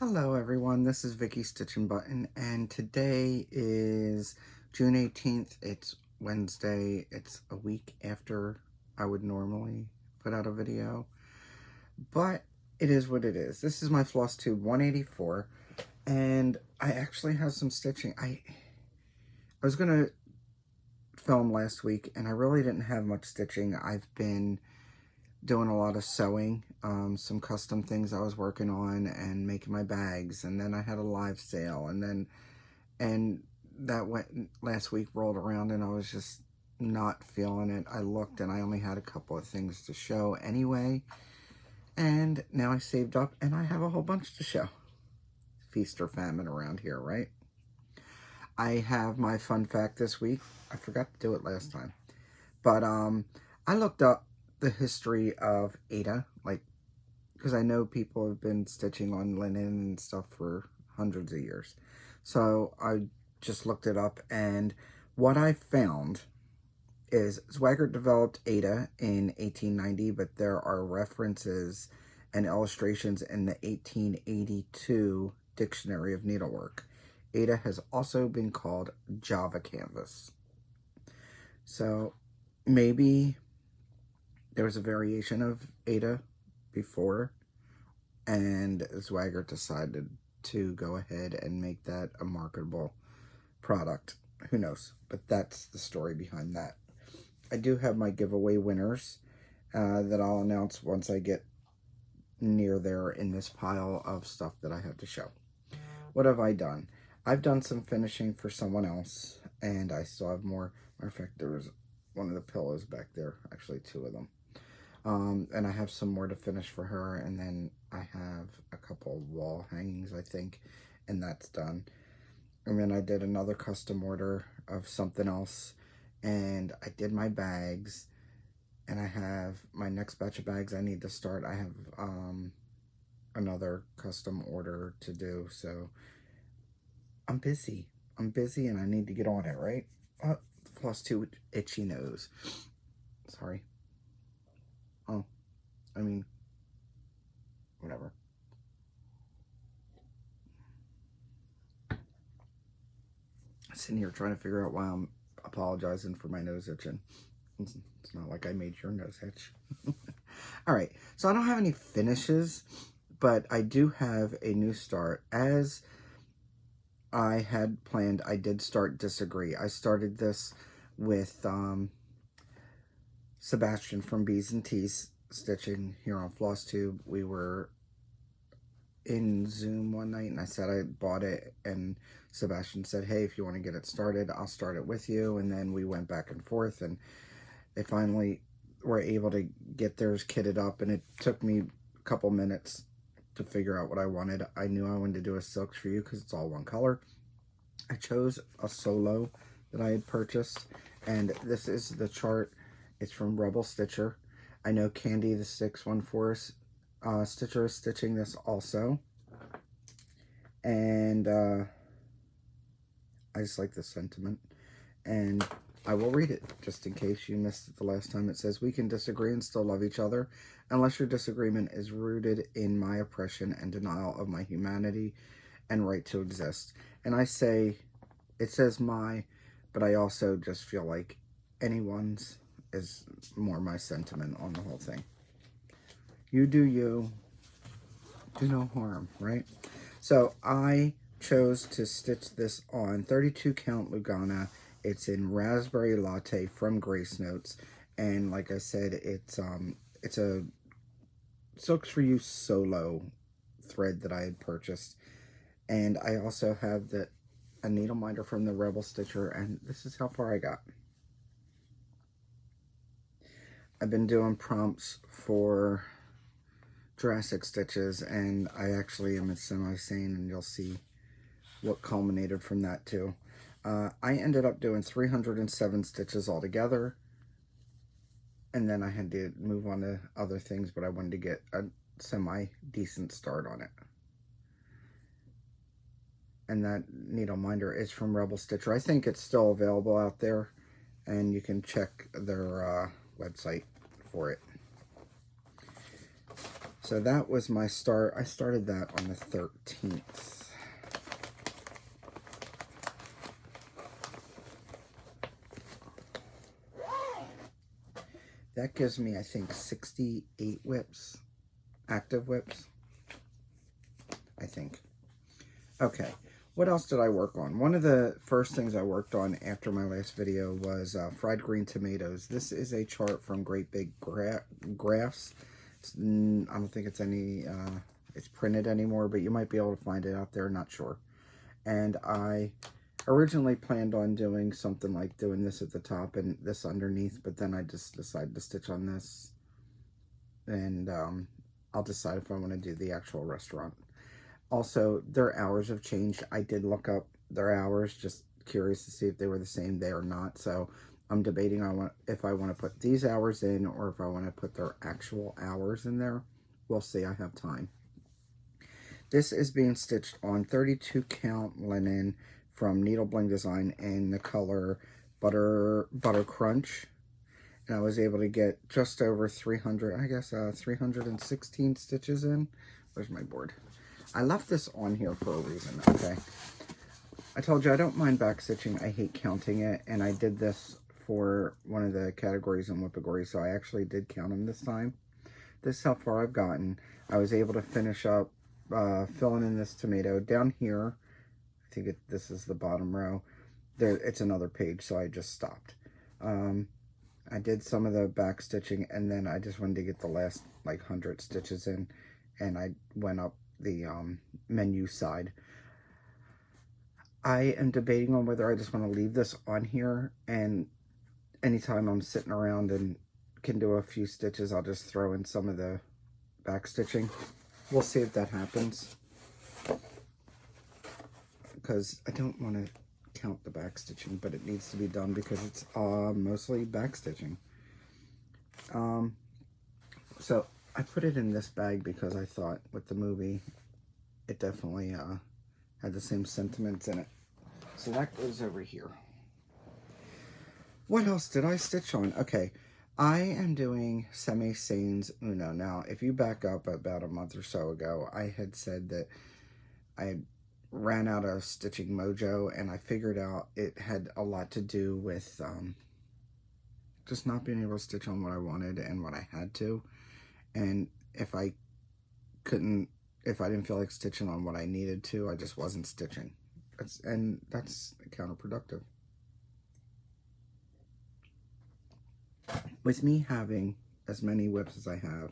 Hello everyone, this is Vicky Stitchnbutton, and today is June 18th. It's Wednesday. It's a week after I would normally put out a video, but it is what it is. This is my Flosstube 184, and I actually have some stitching. I was going to film last week, and I really didn't have much stitching. I've been doing a lot of sewing, some custom things I was working on and making my bags, and then I had a live sale, and that went last week rolled around and I was just not feeling it. I looked and I only had a couple of things to show anyway, and now I saved up and I have a whole bunch to show. Feast or famine around here, right? I have my fun fact this week. I forgot to do it last time, but I looked up the history of Ada, like, because I know people have been stitching on linen and stuff for hundreds of years. So I just looked it up, and what I found is Swaggart developed Ada in 1890, but there are references and illustrations in the 1882 Dictionary of Needlework. Ada has also been called Java Canvas. So maybe there was a variation of Ada before, and Swaggart decided to go ahead and make that a marketable product. Who knows? But that's the story behind that. I do have my giveaway winners that I'll announce once I get near there in this pile of stuff that I have to show. What have I done? I've done some finishing for someone else, and I still have more. Matter of fact, there was one of the pillows back there, actually two of them. And I have some more to finish for her, and then I have a couple wall hangings, I think, and that's done. And then I did another custom order of something else, and I did my bags, and I have my next batch of bags I need to start. I have another custom order to do, so I'm busy. I'm busy, and I need to get on it, right? Oh, Flosstube itchy nose. Sorry. Oh, I mean, whatever. Sitting here trying to figure out why I'm apologizing for my nose itching. It's not like I made your nose itch. All right, so I don't have any finishes, but I do have a new start. As I had planned, I did start Disagree. I started this with Sebastian from B's and T's stitching here on Flosstube. We were in Zoom one night, and I said I bought it, and Sebastian said, hey, if you want to get it started, I'll start it with you. And then we went back and forth, and they finally were able to get theirs kitted up, and it took me a couple minutes to figure out what I wanted. I knew I wanted to do a silks for you because it's all one color. I chose a solo that I had purchased, and this is the chart. It's from Rebel Stitcher. I know Candy the 614 Stitcher is stitching this also, and I just like the sentiment, and I will read it just in case you missed it the last time. It says, we can disagree and still love each other unless your disagreement is rooted in my oppression and denial of my humanity and right to exist. And I say, it says my, but I also just feel like anyone's is more my sentiment on the whole thing. You do you, do no harm, right? So I chose to stitch this on 32 count Lugana. It's in Raspberry Latte from Grace Notes, and like I said, it's a Silks for You solo thread that I had purchased, and I also have a needle minder from the Rebel Stitcher, and this is how far I got. I've been doing prompts for Jurassic stitches, and I actually am semi-sane, and you'll see what culminated from that too. I ended up doing 307 stitches altogether, and then I had to move on to other things, but I wanted to get a semi-decent start on it. And that needle minder is from Rebel Stitcher. I think it's still available out there, and you can check their website for it. So that was my start. I started that on the 13th. That gives me, I think, 68 whips, active whips, I think. Okay, what else did I work on? One of the first things I worked on after my last video was fried green tomatoes. This is a chart from Great Big Graphs. I don't think it's it's printed anymore, but you might be able to find it out there, not sure. And I originally planned on doing something like doing this at the top and this underneath, but then I just decided to stitch on this, and I'll decide if I want to do the actual restaurant. Also, their hours have changed. I did look up their hours, just curious to see if they were the same day or not. So I'm debating if I want to put these hours in or if I want to put their actual hours in there. We'll see. I have time. This is being stitched on 32 count linen from Needle Bling Design in the color Butter Crunch. And I was able to get just over 300, I guess 316 stitches in. Where's my board? I left this on here for a reason, okay? I told you I don't mind back stitching. I hate counting it, and I did this for one of the categories in Whipgo, so I actually did count them this time. This is how far I've gotten. I was able to finish up filling in this tomato. Down here, I think this is the bottom row. There, it's another page, so I just stopped. I did some of the back stitching, and then I just wanted to get the last like 100 stitches in, and I went up the menu side. I am debating on whether I just want to leave this on here, and anytime I'm sitting around and can do a few stitches, I'll just throw in some of the back stitching. We'll see if that happens, because I don't want to count the back stitching, but it needs to be done because it's mostly back stitching. So I put it in this bag because I thought with the movie it definitely had the same sentiments in it. So that goes over here. What else did I stitch on? Okay, I am doing Semi Sane's Uno. Now, if you back up about a month or so ago, I had said that I ran out of stitching mojo, and I figured out it had a lot to do with just not being able to stitch on what I wanted and what I had to. And if I didn't feel like stitching on what I needed to, I just wasn't stitching. That's counterproductive. With me having as many whips as I have,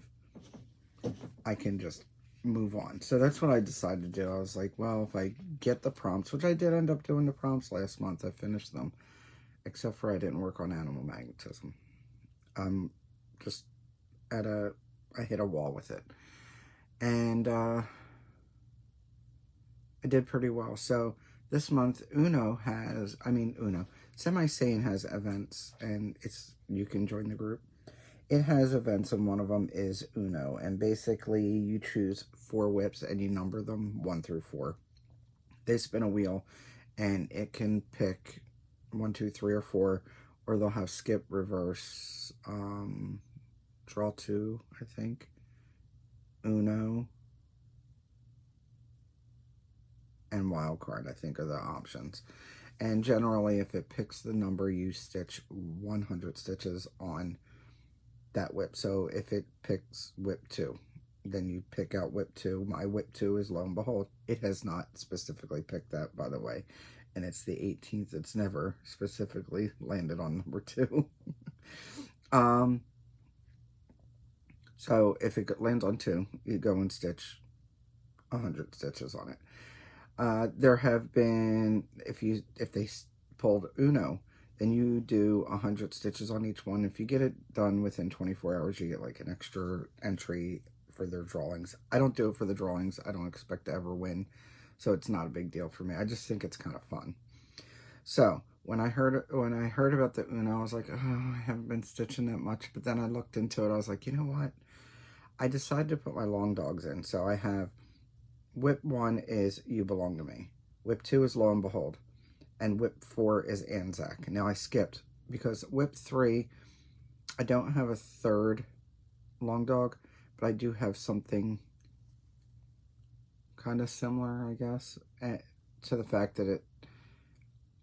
I can just move on. So that's what I decided to do. I was like, well, if I get the prompts, which I did end up doing the prompts last month, I finished them, except for I didn't work on animal magnetism. Just I hit a wall with it. And I did pretty well. So this month, Semi Sane has events, and you can join the group. It has events, and one of them is Uno, and basically you choose 4 whips and you number them 1 through 4. They spin a wheel, and it can pick 1, 2, 3, or 4, or they'll have skip, reverse, draw 2, I think, Uno, and wild card, I think, are the options. And generally, if it picks the number, you stitch 100 stitches on that whip. So if it picks whip 2, then you pick out whip 2. My whip 2 is, lo and behold, it has not specifically picked that, by the way, and it's the 18th. It's never specifically landed on number 2. So if it lands on 2, you go and stitch 100 stitches on it. There have been, if they pulled Uno, then you do 100 stitches on each one. If you get it done within 24 hours, you get like an extra entry for their drawings. I don't do it for the drawings. I don't expect to ever win, so it's not a big deal for me. I just think it's kind of fun. So when I heard about the Uno, I was like, oh, I haven't been stitching that much. But then I looked into it. I was like, you know what? I decided to put my long dogs in. So I have whip 1 is You Belong to Me. Whip 2 is Lo and Behold. And whip 4 is Anzac. Now I skipped because whip 3, I don't have a third long dog, but I do have something kind of similar, I guess, to the fact that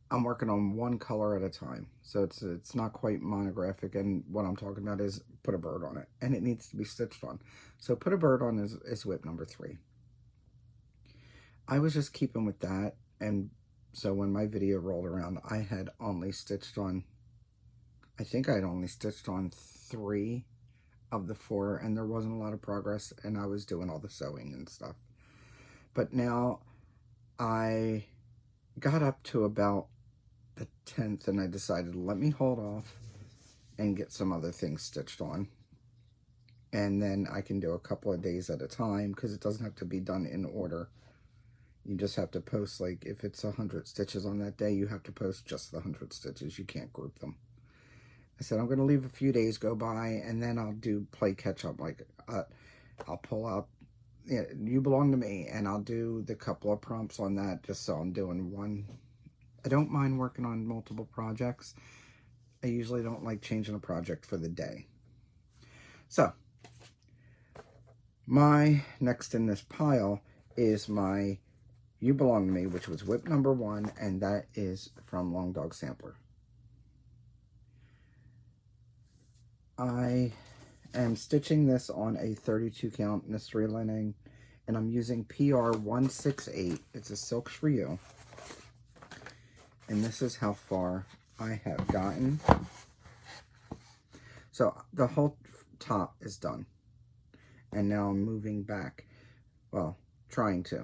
I'm working on one color at a time, so it's not quite monographic. And what I'm talking about is put a bird on it, and it needs to be stitched on. So put a bird on is whip number 3. I was just keeping with that, and so when my video rolled around, I had only stitched on, I think I had only stitched on 3 of the 4, and there wasn't a lot of progress, and I was doing all the sewing and stuff. But now I got up to about the 10th, and I decided, let me hold off and get some other things stitched on, and then I can do a couple of days at a time, because it doesn't have to be done in order. You just have to post, like, if it's 100 stitches on that day, you have to post just the 100 stitches. You can't group them. I said, I'm going to leave a few days go by, and then I'll play catch up. Like, I'll pull out, You Belong to Me, and I'll do the couple of prompts on that, just so I'm doing one. I don't mind working on multiple projects. I usually don't like changing a project for the day. So, my next in this pile is my You Belong to Me, which was whip number 1, and that is from Long Dog Sampler. I am stitching this on a 32 count mystery lining, and I'm using PR 168. It's a silk shrew, and this is how far I have gotten. So the whole top is done, and now I'm moving back. Well, trying to.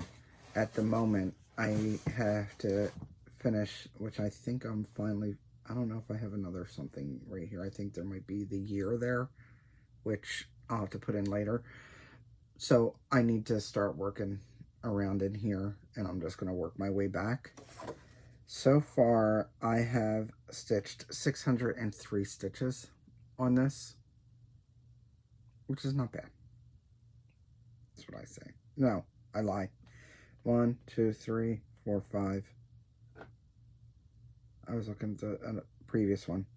At the moment, I have to finish, which I think I'm finally, I don't know if I have another something right here. I think there might be the year there, which I'll have to put in later. So I need to start working around in here, and I'm just going to work my way back. So far, I have stitched 603 stitches on this, which is not bad. That's what I say. No, I lie. 1, 2, 3, 4, 5. I was looking at the previous one.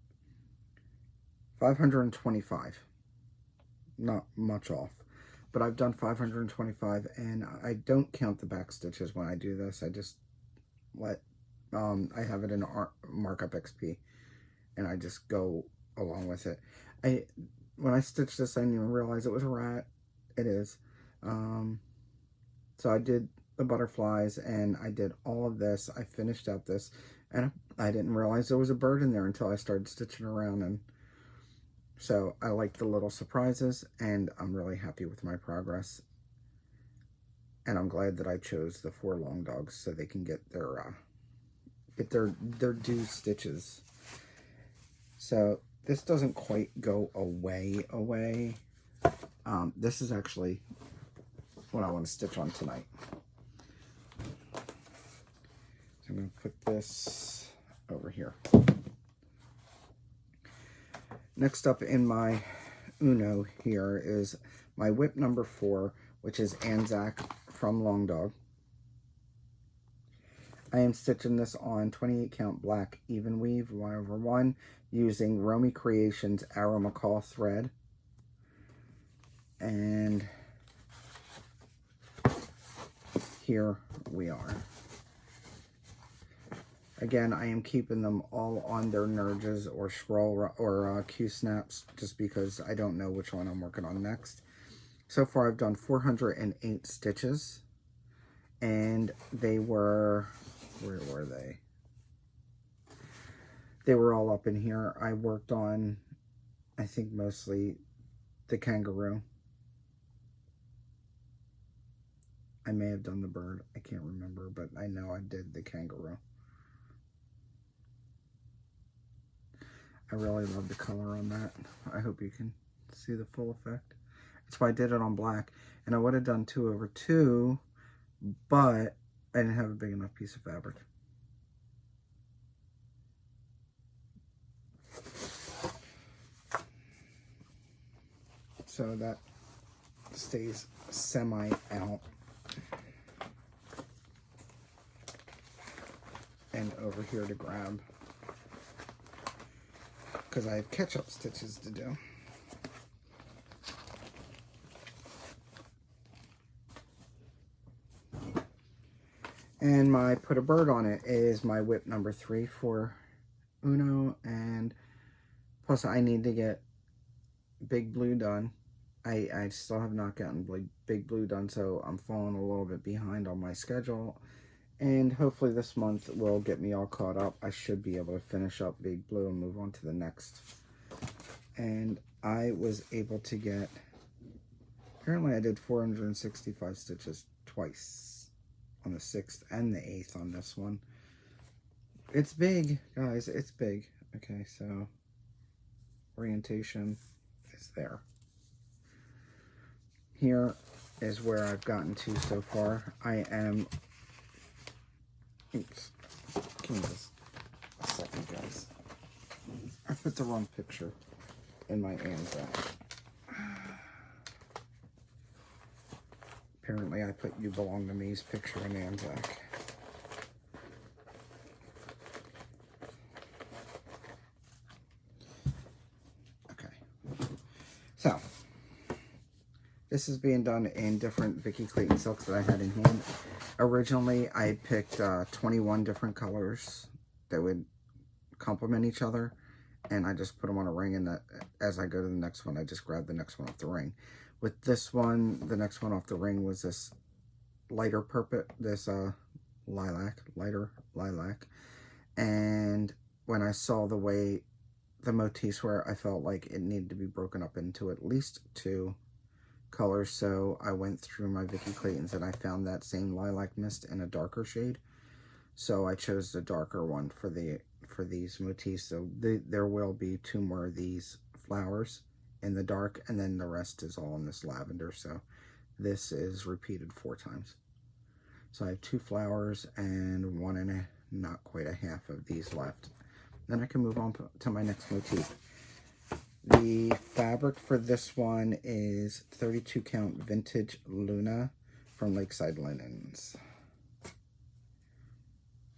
525. Not much off. But I've done 525, and I don't count the back stitches when I do this. I just let, I have it in Markup XP, and I just go along with it. When I stitched this, I didn't even realize it was a rat. It is. So I did the butterflies, and I did all of this. I finished out this, and I didn't realize there was a bird in there until I started stitching around. And so I like the little surprises, and I'm really happy with my progress. And I'm glad that I chose the 4 long dogs so they can get their due stitches. So this doesn't quite go away. This is actually what I want to stitch on tonight. So I'm going to put this over here. Next up in my Uno here is my whip number 4, which is Anzac from Long Dog. I am stitching this on 28 count black even weave 1/1 using Romy Creations Arrow McCall thread. And here we are. Again, I am keeping them all on their nurges or scroll or Q-snaps, just because I don't know which one I'm working on next. So far, I've done 408 stitches, and they were, where were they? They were all up in here. I worked on, I think, mostly the kangaroo. I may have done the bird. I can't remember, but I know I did the kangaroo. I really love the color on that. I hope you can see the full effect. That's why I did it on black. And I would have done 2/2, but I didn't have a big enough piece of fabric. So that stays semi out. And over here to grab, because I have catch-up stitches to do. And my put a bird on it is my whip number 3 for Uno, and plus I need to get Big Blue done. I still have not gotten Big Blue done, so I'm falling a little bit behind on my schedule. And hopefully this month will get me all caught up. I should be able to finish up Big Blue and move on to the next. And I was able to get, apparently I did 465 stitches twice, on the 6th and the 8th on this one. It's big, guys, it's big. Okay, so orientation is there. Here is where I've gotten to so far. I am, oops, give me this a second, guys. I put the wrong picture in my Anzac. Apparently I put You Belong to Me's picture in Anzac. Okay. So, this is being done in different Vicky Clayton silks that I had in hand. Originally, I picked 21 different colors that would complement each other, and I just put them on a ring, and as I go to the next one, I just grab the next one off the ring. With this one, the next one off the ring was this lighter purple, this lighter lilac, and when I saw the way the motifs were, I felt like it needed to be broken up into at least 2 colors, so I went through my Vicky Claytons and I found that same lilac mist in a darker shade, so I chose the darker one for these motifs. So there will be 2 more of these flowers in the dark, and then the rest is all in this lavender, so this is repeated 4 times. So I have 2 flowers and 1 and not quite a half of these left. Then I can move on to my next motif. The fabric for this one is 32 count vintage Luna from Lakeside Linens.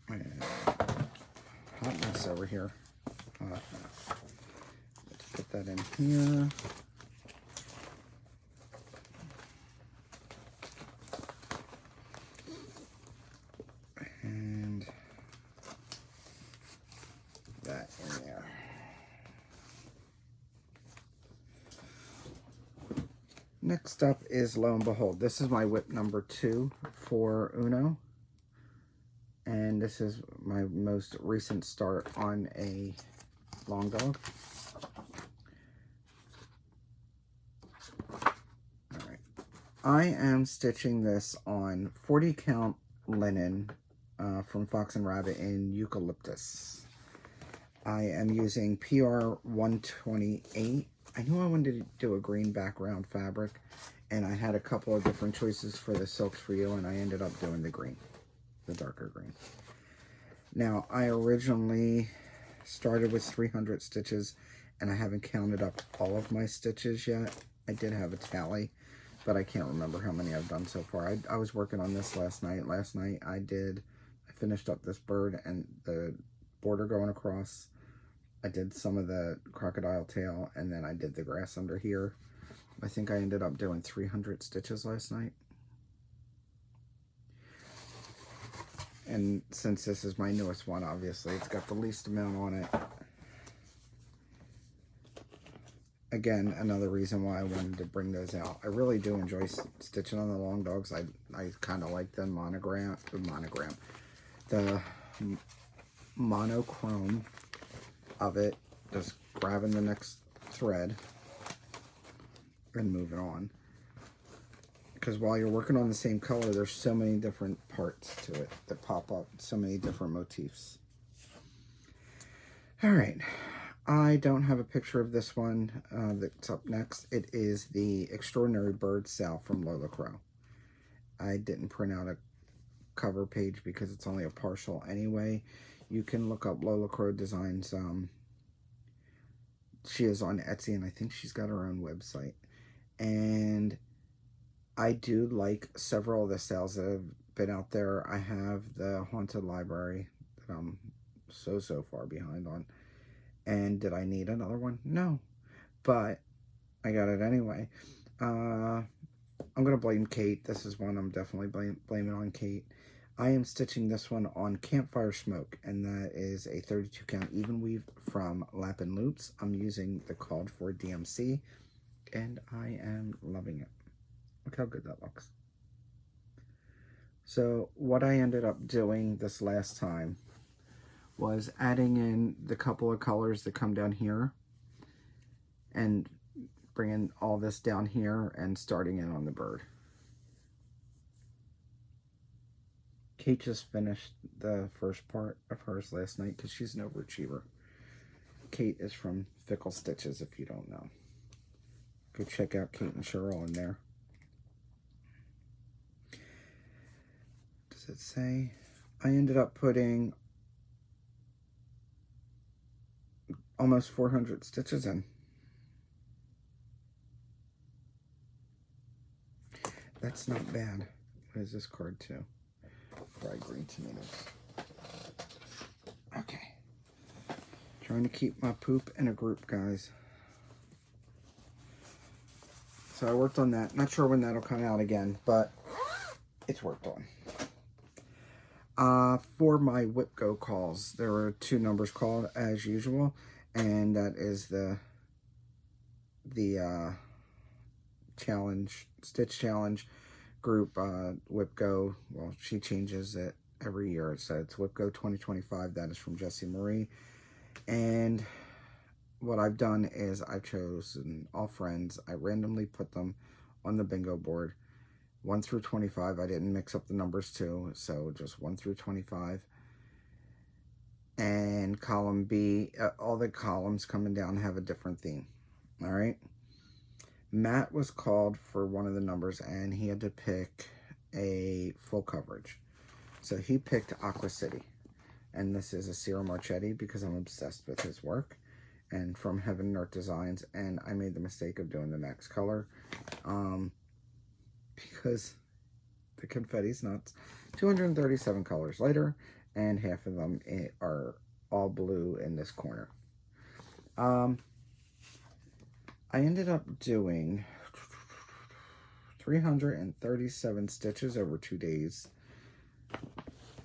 And hot mess over here. Let's put that in here. And that in there. Next up is, lo and behold, this is my whip number 2 for Uno. And this is my most recent start on a long dog. Alright. I am stitching this on 40 count linen from Fox and Rabbit in Eucalyptus. I am using PR 128. I knew I wanted to do a green background fabric, and I had a couple of different choices for the silks for you, and I ended up doing the green, the darker green. Now, I originally started with 300 stitches, and I haven't counted up all of my stitches yet. I did have a tally, but I can't remember how many I've done so far. I was working on this last night. Last night I finished up this bird and the border going across. I did some of the crocodile tail, and then I did the grass under here. I think I ended up doing 300 stitches last night. And since this is my newest one, obviously, it's got the least amount on it. Again, another reason why I wanted to bring those out. I really do enjoy stitching on the long dogs. I kind of like the the monochrome of it, just grabbing the next thread and moving on, because while you're working on the same color, there's so many different parts to it that pop up, so many different motifs. All right, I don't have a picture of this one that's up next. It is the Extraordinary Bird Sal from Lola Crow. I didn't print out a cover page because it's only a partial anyway. You can look up Lola Crow Designs. She is on Etsy, and I think she's got her own website. And I do like several of the sales that have been out there. I have the Haunted Library that I'm so far behind on. And did I need another one? No. But I got it anyway. I'm going to blame Kate. This is one I'm definitely blaming on Kate. I am stitching this one on Campfire Smoke, and that is a 32 count even weave from Lap and Loops. I'm using the called for DMC, and I am loving it. Look how good that looks. So what I ended up doing this last time was adding in the couple of colors that come down here and bringing all this down here and starting it on the bird. Kate just finished the first part of hers last night because she's an overachiever. Kate is from Fickle Stitches, if you don't know. Go check out Kate and Cheryl in there. Does it say? I ended up putting almost 400 stitches in. That's not bad. What is this card too? Fried green tomatoes. Okay. Trying to keep my poop in a group, guys. So I worked on that. Not sure when that'll come out again, but it's worked on. For my Whipgo calls, there were 2 numbers called as usual, and that is the challenge, Stitch Challenge group, Whipgo. Well, she changes it every year. It says it's Whipgo 2025. That is from Jessie Marie. And what I've done is I've chosen all friends. I randomly put them on the bingo board. 1 through 25. I didn't mix up the numbers too, so just 1 through 25. And column B, all the columns coming down have a different theme. All right. Matt was called for one of the numbers, and he had to pick a full coverage. So he picked Aqua City. And this is a Ciro Marchetti because I'm obsessed with his work. And from Heaven and Earth Designs. And I made the mistake of doing the next color. Because the confetti's nuts. 237 colors later, and half of them are all blue in this corner. I ended up doing 337 stitches over 2 days.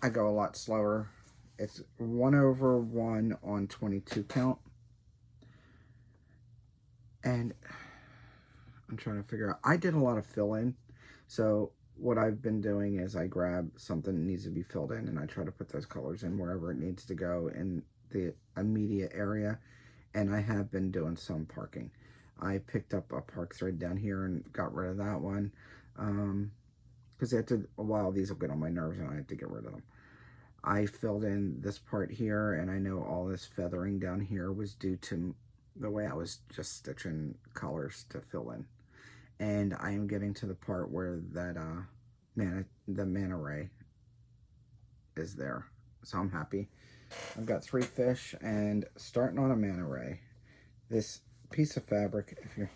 I go a lot slower. It's 1/1 on 22 count. And I'm trying to figure out, I did a lot of fill-in. So what I've been doing is I grab something that needs to be filled in, and I try to put those colors in wherever it needs to go in the immediate area. And I have been doing some parking. I picked up a park thread down here and got rid of that one. Because after a while, these will get on my nerves and I have to get rid of them. I filled in this part here, and I know all this feathering down here was due to the way I was just stitching colors to fill in. And I am getting to the part where that the manta ray is there. So I'm happy. I've got 3 fish and starting on a manta ray. This piece of fabric, if you're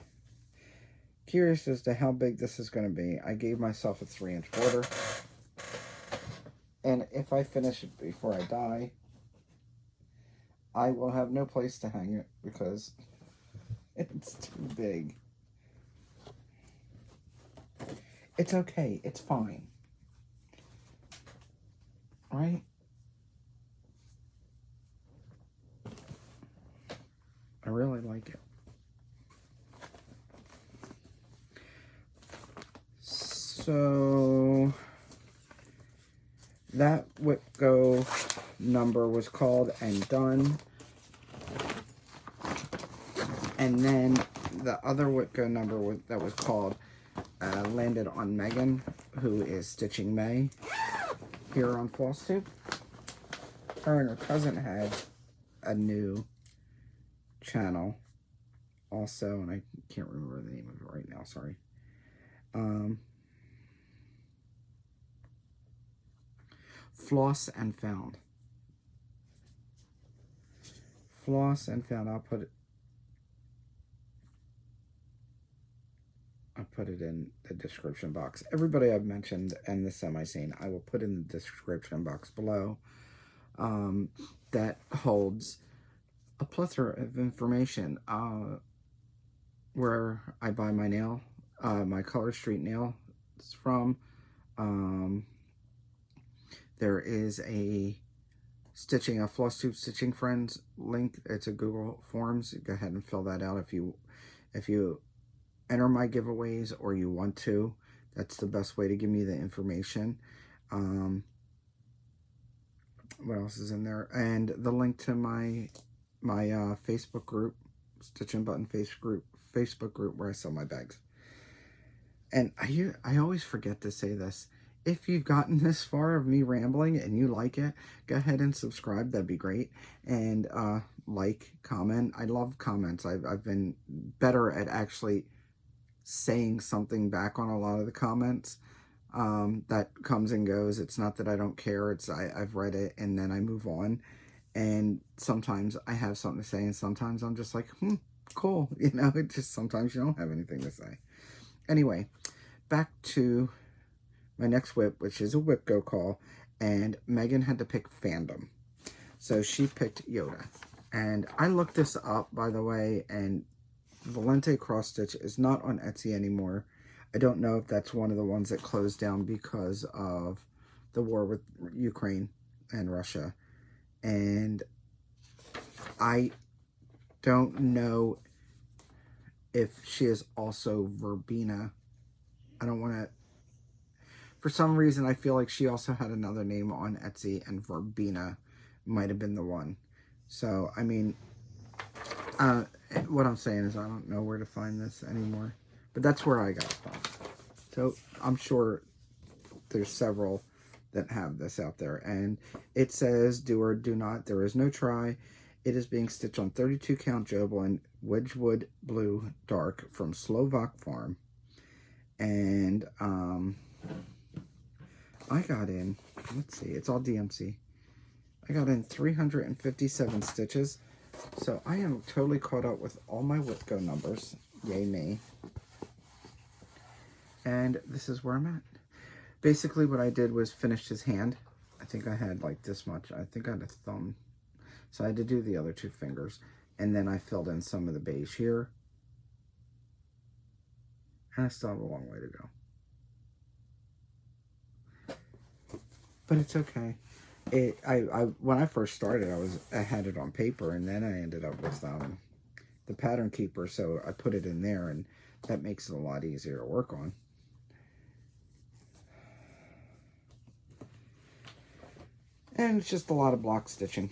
curious as to how big this is going to be, I gave myself a 3-inch border. And if I finish it before I die, I will have no place to hang it because it's too big. It's okay. It's fine. Right? I really like it. So that Whipgo number was called and done. And then the other Whipgo number that was called landed on Megan, who is Stitching May here on Flosstube. Her and her cousin had a new channel also, and I can't remember the name of it right now, sorry. Floss and Found. Floss and Found. I'll put it in the description box. Everybody I've mentioned and the semi-scene, I will put in the description box below. That holds a plethora of information. Where I buy my nail, my Color Street nail from, There is a Flosstube Stitching Friends link. It's a Google Forms. Go ahead and fill that out if you enter my giveaways or you want to. That's the best way to give me the information. What else is in there? And the link to my Facebook group, Stitchnbutton Facebook group where I sell my bags. And I always forget to say this. If you've gotten this far of me rambling and you like it, go ahead and subscribe. That'd be great. And like, comment. I love comments. I've been better at actually saying something back on a lot of the comments. That comes and goes. It's not that I don't care. It's I've read it and then I move on. And sometimes I have something to say, and sometimes I'm just like, cool. You know, it just sometimes you don't have anything to say. Anyway, back to my next whip, which is a Whipgo call, and Megan had to pick Fandom. So she picked Yoda. And I looked this up, by the way, and Valente Cross Stitch is not on Etsy anymore. I don't know if that's one of the ones that closed down because of the war with Ukraine and Russia. And I don't know if she is also Verbena. I don't want to... For some reason, I feel like she also had another name on Etsy, and Verbena might have been the one. So, I mean, what I'm saying is I don't know where to find this anymore. But that's where I got it from. So, I'm sure there's several that have this out there. And it says, do or do not, there is no try. It is being stitched on 32 count Jobelan Wedgwood Blue Dark from Slovak Farm. And I got in, let's see, it's all DMC. I got in 357 stitches. So I am totally caught up with all my Whipgo numbers. Yay me. And this is where I'm at. Basically what I did was finish his hand. I think I had like this much. I think I had a thumb. So I had to do the other two fingers. And then I filled in some of the beige here. And I still have a long way to go. But it's okay. When I first started, I had it on paper, and then I ended up with the pattern keeper, so I put it in there, and that makes it a lot easier to work on. And it's just a lot of block stitching,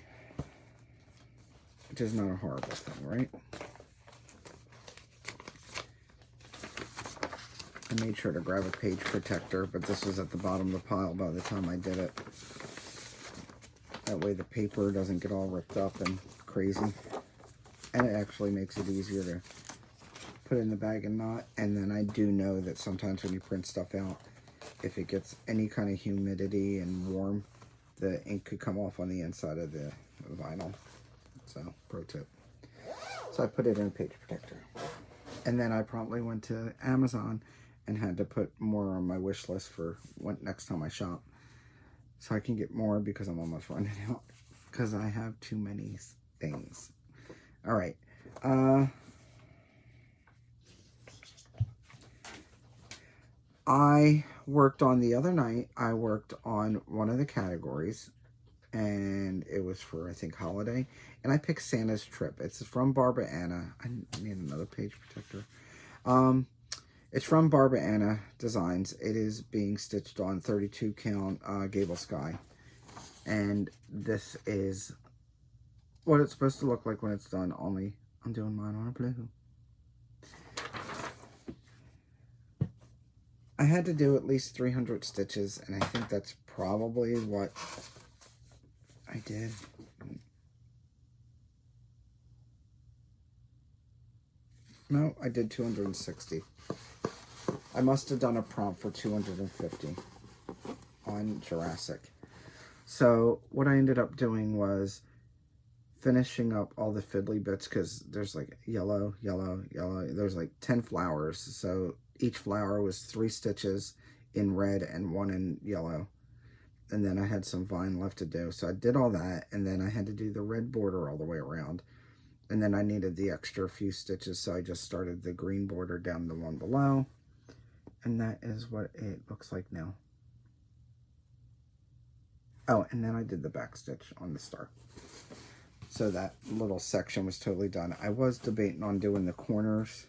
which is not a horrible thing, right? I made sure to grab a page protector, but this was at the bottom of the pile by the time I did it. That way the paper doesn't get all ripped up and crazy. And it actually makes it easier to put in the bag and knot. And then I do know that sometimes when you print stuff out, if it gets any kind of humidity and warm, the ink could come off on the inside of the vinyl. So, pro tip. So I put it in a page protector. And then I promptly went to Amazon and had to put more on my wish list for next time I shop. So I can get more because I'm almost running out. Because I have too many things. Alright. I worked on the other night. I worked on one of the categories. And it was for, I think, holiday. And I picked Santa's Trip. It's from Barbara Anna. I need another page protector. It's from Barbara Anna Designs. It is being stitched on 32 count Gable Sky. And this is what it's supposed to look like when it's done, only I'm doing mine on a blue. I had to do at least 300 stitches, and I think that's probably what I did. No, I did 260. I must have done a prompt for 250 on Jurassic. So what I ended up doing was finishing up all the fiddly bits, because there's like yellow, yellow, yellow. There's like 10 flowers. So each flower was 3 stitches in red and 1 in yellow. And then I had some vine left to do. So I did all that, and then I had to do the red border all the way around. And then I needed the extra few stitches, so I just started the green border down the one below. And that is what it looks like now. Oh, and then I did the back stitch on the star. So that little section was totally done. I was debating on doing the corners,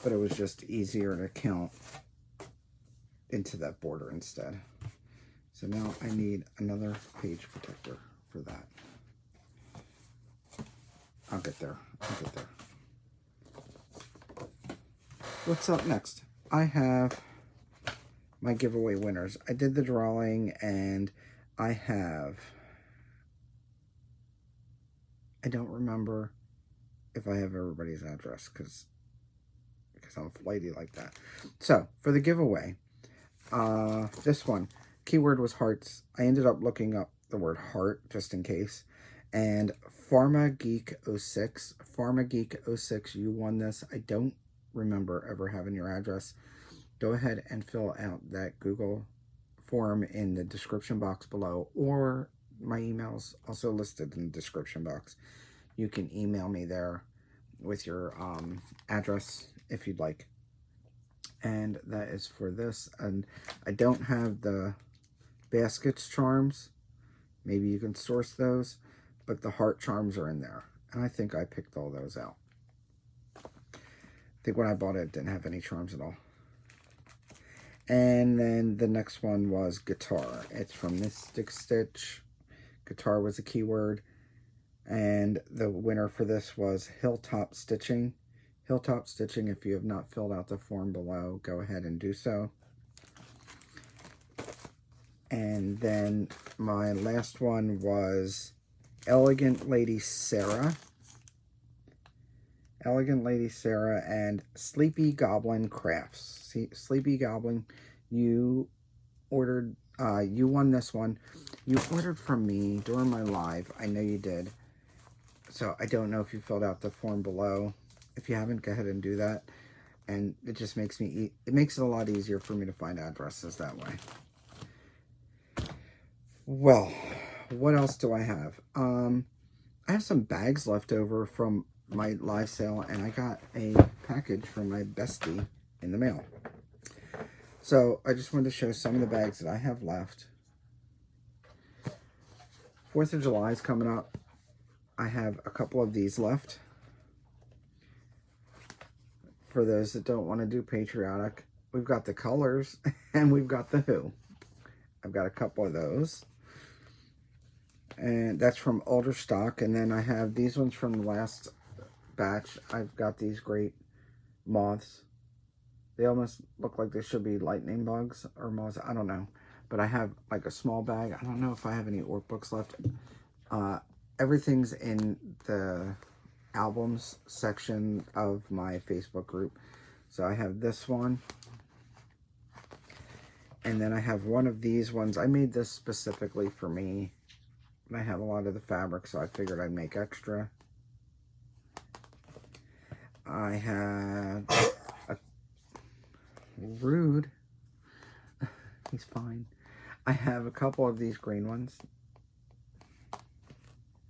but it was just easier to count into that border instead. So now I need another page protector for that. I'll get there. What's up next? I have my giveaway winners. I did the drawing and I don't remember if I have everybody's address because I'm flighty like that. So for the giveaway, this one, keyword was hearts. I ended up looking up the word heart just in case. And PharmaGeek06, you won this. I don't remember ever having your address. Go ahead and fill out that Google form in the description box below, or my email's also listed in the description box. You can email me there with your address if you'd like. And that is for this. And I don't have the baskets charms. Maybe you can source those, but the heart charms are in there. And I think I picked all those out. I think when I bought it, it didn't have any charms at all. And then the next one was guitar. It's from Mystic Stitch. Guitar was a keyword. And the winner for this was Hilltop Stitching. Hilltop Stitching, if you have not filled out the form below, go ahead and do so. And then my last one was Elegant Lady Sarah. Elegant Lady Sarah and Sleepy Goblin Crafts. See, Sleepy Goblin, you ordered, you won this one. You ordered from me during my live. I know you did. So I don't know if you filled out the form below. If you haven't, go ahead and do that. And it just makes it makes it a lot easier for me to find addresses that way. Well, what else do I have? I have some bags left over from my live sale, and I got a package from my bestie in the mail. So I just wanted to show some of the bags that I have left. 4th of July is coming up. I have a couple of these left. For those that don't want to do patriotic, we've got the colors and we've got the who. I've got a couple of those. And that's from older stock. And then I have these ones from the last batch. I've got these great moths. They almost look like they should be lightning bugs or moths. I don't know. But I have like a small bag. I don't know if I have any orc books left. Everything's in the albums section of my Facebook group. So I have this one. And then I have one of these ones. I made this specifically for me. And I have a lot of the fabric, so I figured I'd make extra. I have a rude. He's fine. I have a couple of these green ones.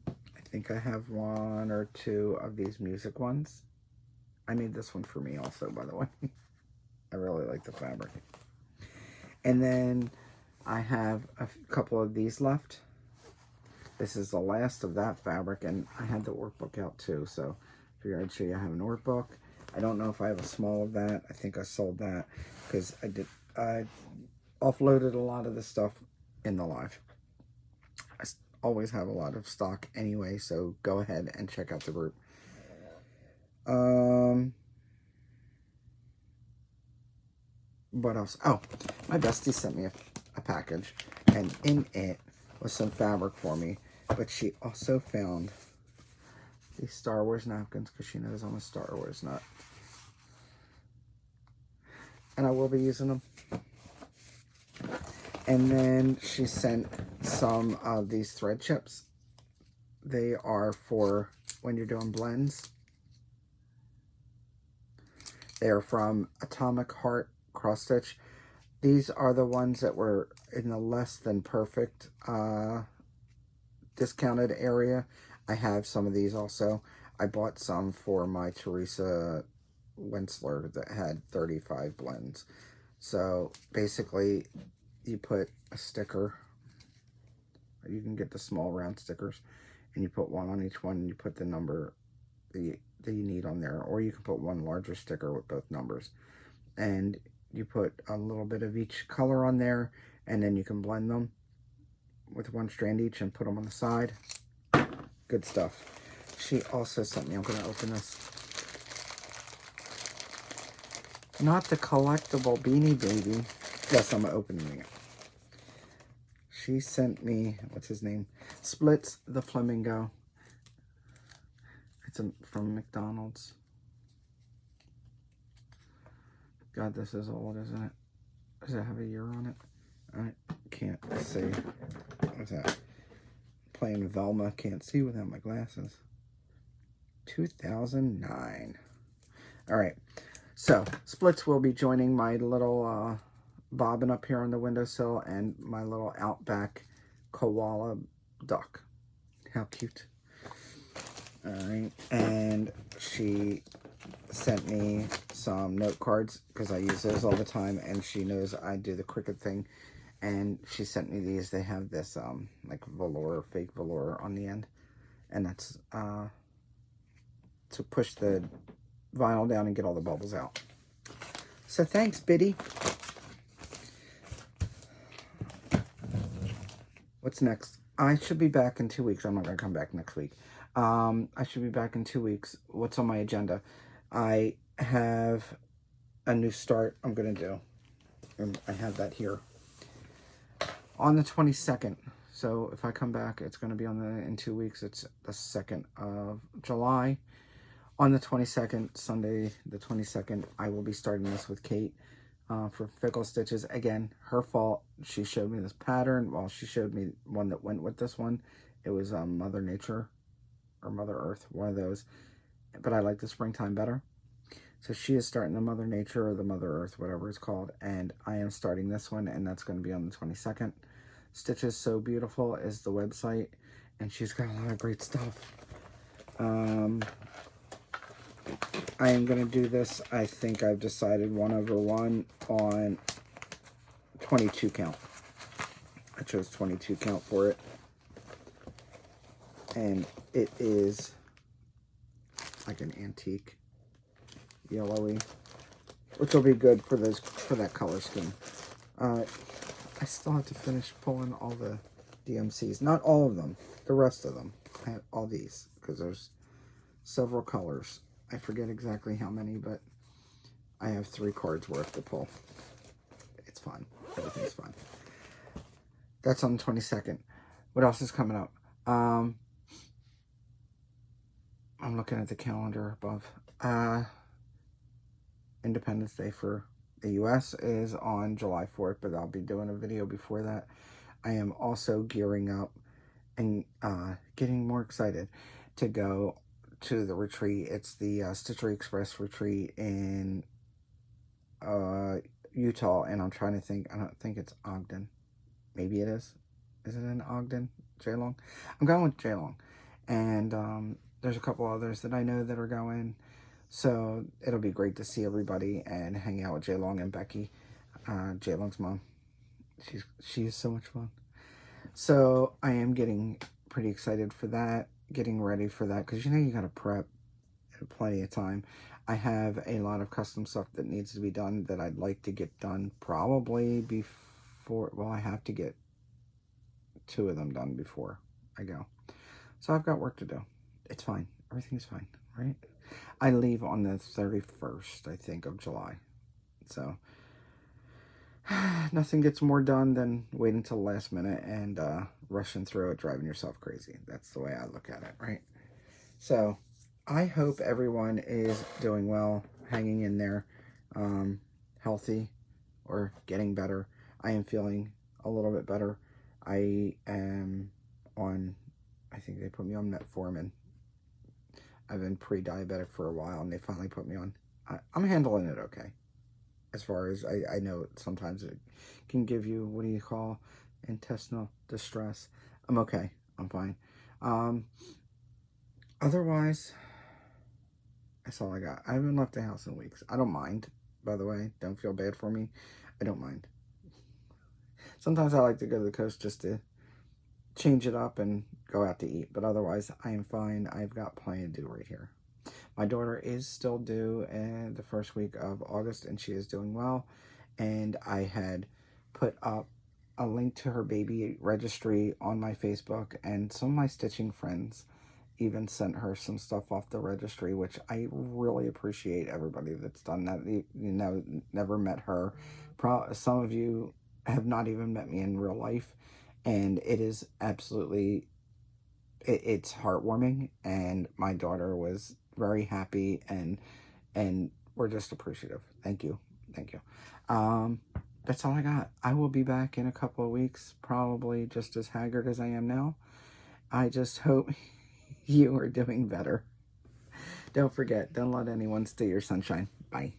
I think I have one or two of these music ones. I made this one for me also, by the way. I really like the fabric. And then I have a couple of these left. This is the last of that fabric, and I had the workbook out too, so I figured I'd show you I have an workbook. I don't know if I have a small of that. I think I sold that because I offloaded a lot of the stuff in the live. I always have a lot of stock anyway, so go ahead and check out the group. What else? Oh, my bestie sent me a package, and in it was some fabric for me, but she also found these Star Wars napkins because she knows I'm a Star Wars nut. And I will be using them. And then she sent some of these thread chips. They are for when you're doing blends. They are from Atomic Heart Cross Stitch. These are the ones that were in the less than perfect discounted area. I have some of these also. I bought some for my Teresa Wensler that had 35 blends. So basically you put a sticker You can get the small round stickers, and you put one on each one, and you put the number that you need on there. Or you can put one larger sticker with both numbers. And you put a little bit of each color on there, and then you can blend them with one strand each and put them on the side. Good stuff. She also sent me, I'm going to open this, not the collectible Beanie Baby. Yes, I'm opening it. She sent me, what's his name? Splits the Flamingo. It's from McDonald's. God, this is old, isn't it? Does it have a year on it? I can't see. What's that? Playing Velma. Can't see without my glasses. 2009. Alright. So, Splits will be joining my little bobbin up here on the windowsill and my little Outback koala duck. How cute. Alright. And she sent me some note cards because I use those all the time, and she knows I do the Cricut thing, and she sent me these. They have this like velour, fake velour on the end, and that's to push the vinyl down and get all the bubbles out. So thanks, Biddy. What's next? I should be back in 2 weeks. I'm not going to come back next week. I should be back in 2 weeks. What's on my agenda? I have a new start I'm going to do. And I have that here. On the 22nd. So if I come back, it's going to be in 2 weeks. It's the 2nd of July. On the 22nd, Sunday the 22nd, I will be starting this with Kate for Fickle Stitches. Again, her fault. She showed me this pattern. Well, she showed me one that went with this one. It was Mother Nature or Mother Earth, one of those. But I like the springtime better. So she is starting the Mother Nature or the Mother Earth, whatever it's called. And I am starting this one, and that's going to be on the 22nd. Stitches So Beautiful is the website, and she's got a lot of great stuff. I am going to do this, I think I've decided 1/1 on 22 count. I chose 22 count for it. And it is like an antique yellowy, which will be good for that color scheme. I still have to finish pulling all the DMCs. Not all of them, the rest of them. I have all these because there's several colors. I forget exactly how many, but I have 3 cards worth to pull. It's fun. Everything's fun. That's on the 22nd. What else is coming up? I'm looking at the calendar above. Independence Day for the U.S. is on July 4th, but I'll be doing a video before that. I am also gearing up and getting more excited to go to the retreat. It's the Stitchery Express retreat in Utah, and I'm trying to think. I don't think it's Ogden. Maybe it is. Is it in Ogden? Jaylong? I'm going with Jaylong. And there's a couple others that I know that are going. So it'll be great to see everybody and hang out with Jaylong and Becky, Jaylong's mom. She's so much fun. So I am getting pretty excited for that, getting ready for that, because you know you got to prep plenty of time. I have a lot of custom stuff that needs to be done that I'd like to get done probably before, well, I have to get 2 of them done before I go. So I've got work to do. It's fine. Everything's fine, right? I leave on the 31st, I think, of July. So nothing gets more done than waiting till the last minute and rushing through it, driving yourself crazy. That's the way I look at it, right? So I hope everyone is doing well, hanging in there, healthy, or getting better. I am feeling a little bit better. I am on, I think they put me on metformin. I've been pre-diabetic for a while, and they finally put me on. I'm handling it okay. As far as I know, sometimes it can give you, what do you call, intestinal distress. I'm okay. I'm fine. Otherwise, that's all I got. I haven't left the house in weeks. I don't mind, by the way. Don't feel bad for me. I don't mind. Sometimes I like to go to the coast just to change it up and go out to eat. But otherwise, I am fine. I've got plenty to do right here. My daughter is still due in the first week of August, and she is doing well. And I had put up a link to her baby registry on my Facebook, and some of my stitching friends even sent her some stuff off the registry, which I really appreciate everybody that's done that. You know, never met her. Some of you have not even met me in real life, and it is absolutely, it's heartwarming, and my daughter was very happy, and we're just appreciative. Thank you. Thank you. That's all I got. I will be back in a couple of weeks, probably just as haggard as I am now. I just hope you are doing better. Don't forget, don't let anyone steal your sunshine. Bye.